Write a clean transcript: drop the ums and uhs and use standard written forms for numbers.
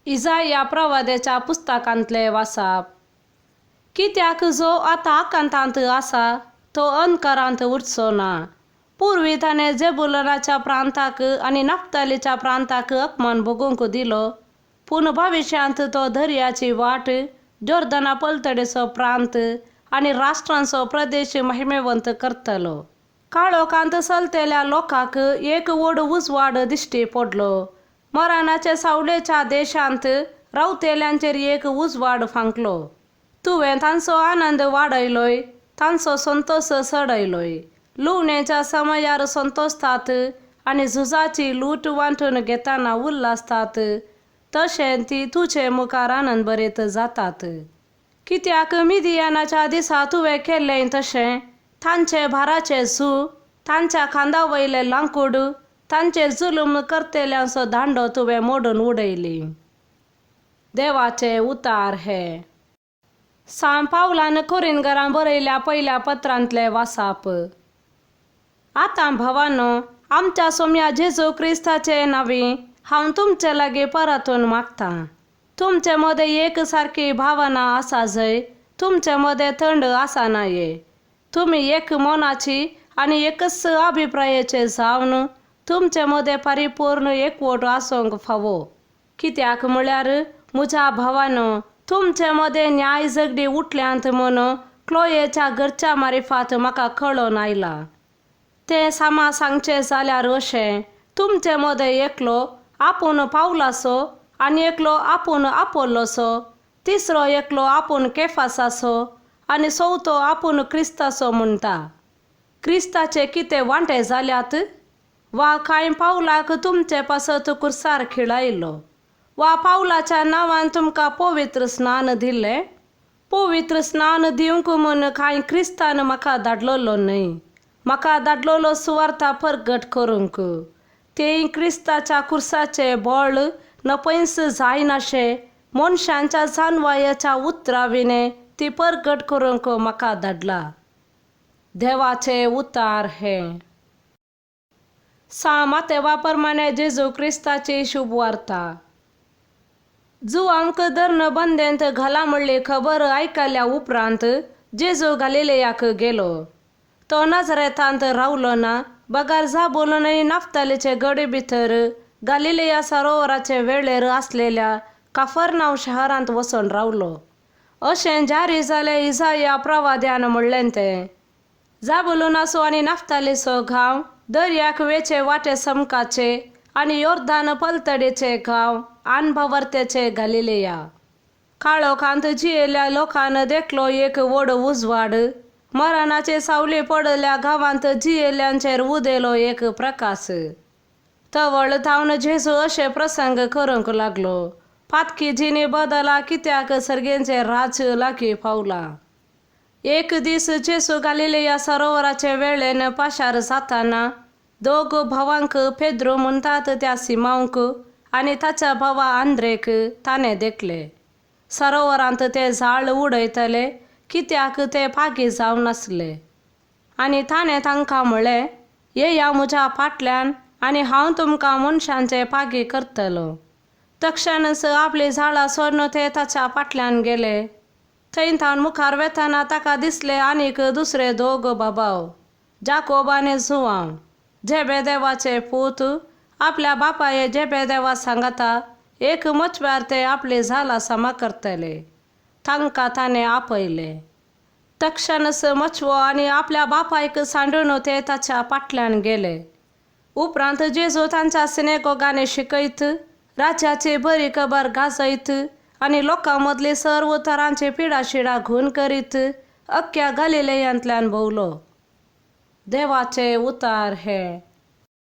इजाया प्रवाद्याच्या पुस्तकांतले वाचप. कित्याक जो आतां आकांतांत आसा तो अंधकारांत उरचो ना. पूर्वी ताणें जेबुलनाच्या प्रांताक आनी नफ्तालीच्या प्रांताक अपमान भोगूंक दिलो, पूण भविश्यांत तो दर्याची वाट, जोर्दना पलतडेचो प्रांत आनी राष्ट्रांचो प्रदेश महिमेवंत करतलो. काळोखांत चलतेल्या लोकांक एक व्हड उजवाड दिश्टी पडलो. मरणाचे सावळेच्या देशांत रावतेल्यांचेर एक उजवाड फांकलो. तुवें तांचो आनंद वाडयलोय, तांचो संतोश चडयलोय. लुवणेच्या समयार संतोसतात आनी झुजाची लूट वांटून घेतना उल्हासतात, तशें ती तुजे मुखार आनंद बरयत जातात. कित्याक मिदियानाच्या दिसा तुवें केल्लें तशें तांचे भाराचे झू, तांच्या खांदा वयले लांकूड, तांचेर जुलूम करतेल्यांचो दांडो तुवें मोडून उडयली. देवाचे उतार हे. सांत पावलान कोरिंथकारांक बरयल्या पयल्या पत्रांतले वाचप. आतां भावांनो, आमच्या सोम्या जेजू क्रिस्ताचे नांवी हांव तुमचे लागीं परतून मागतां. तुमचे मदें एक सारकी भावना आसा जंय तुमचे मदें थंड आसनाये. तुमी एक मनाची आनी एकच अभिप्रायाचे जावन तुमचे मदें परिपूर्ण एकवट आसूंक फावो. कित्याक म्हळ्यार म्हज्या भावांनो, तुमचे मदें न्याय झगडी उठल्यांत म्हूण क्लोयेच्या घरच्या मारिफात म्हाका कळोवन आयला. तें सामा सांगचें जाल्यार अशें, तुमचे मदें एकलो आपूण पावलासो, आनी एकलो आपूण आपोल्लोसो, तिसरो एकलो आपूण केफासाचो आनी चवथो आपूण क्रिस्ताचो म्हणटा. क्रिस्ताचे कितें वांटे जाल्यात? वा कांय पावलाक तुमचे पासत कुर्सार खिळायलो? वा पावलाच्या नांवान तुमकां पवित्र स्नान दिल्लें? पवित्र स्नान दिवंक म्हूण कांय क्रिस्तान म्हाका धाडलोलो न्हय. म्हाका धाडलोलो सुवार्ता परगट करूंक. तें क्रिस्ताच्या कुर्साचे बळ नपयस जायनाशें मनशांच्या जानवायाच्या उतरा विने ती परगट करूंक म्हाका धाडला. देवाचे उतार हे. सांत मातेवा प्रमाणे जेजू क्रिस्ताची शुभ वार्ता. जुवांक धरण बंदेंत घाला म्हणली खबर आयकल्या उपरांत जेजू गलिलेयाक गेलो. तो नाजरेतांत रावलो ना, बगार जाबूलन आनी नफ्तालीचे गडे भितर गलिलेया सरोवराचे वेळेर आसलेल्या कफरनाव शहरांत वचून रावलो. अशें जारी जालें इजाया प्रवाद्यान म्हणलें तें. जाबुलूनाचो आनी नफ्तालीचो गांव, दर्याक वेचे वाटे समकाचे आनी योर्दान पलतडेचे गांव, आनभवर्तेचे गलिलेया. काळोखांत जियेल्या लोकांन देखलो एक व्हड उजवाड, मरणाचे सावली पडल्या गांवांत जियेल्यांचेर उदेलो एक प्रकाश. तवळ धांवन जेजू अशे प्रसंग करूंक लागलो. पातकी जिणी बदला, कित्याक सर्गेंचे राज लागीं पावला. एक दीस जेजू गलिलेया सरोवराचे वेळेन पाशार जाताना दोग भावांक, पेद्रो म्हणटात त्या सिमांक आनी ताच्या भावा आंद्रेक ताणें देखले. सरोवरांत ते जाळ उडयतले, कित्याक ते पागी जावन नासले. आनी ताणें तांकां म्हळें, येया म्हज्या फाटल्यान आनी हांव तुमकां मनशांचे पागी करतलो. तक्षणच आपली झाडां सोडून ते ताच्या फाटल्यान गेले. थंयतान मुखार वेतना ताका दिसले आनीक दुसरे दोग बाबाव, जाकोब आनी जुवांव, जेबेदेवाचे पूत. आपल्या बापाये जेबेदेवा सांगता एक मचव्यार ते आपली झालां सामा करतले. तांकां ताणें आपयले. तक्षणच मचवो आनी आपल्या बापायक सांडून ते ताच्या फाटल्यान गेले. उपरांत जेजू तांच्या सिनेगोगांनी शिकयत, राज्याची बरी खबर गाजयत आनी लोकां मदली सर्व तरांची पिडाशिडा घूण करीत अख्ख्या गलिलेयांतल्यान भोंवलो. देवाचे उतार हे.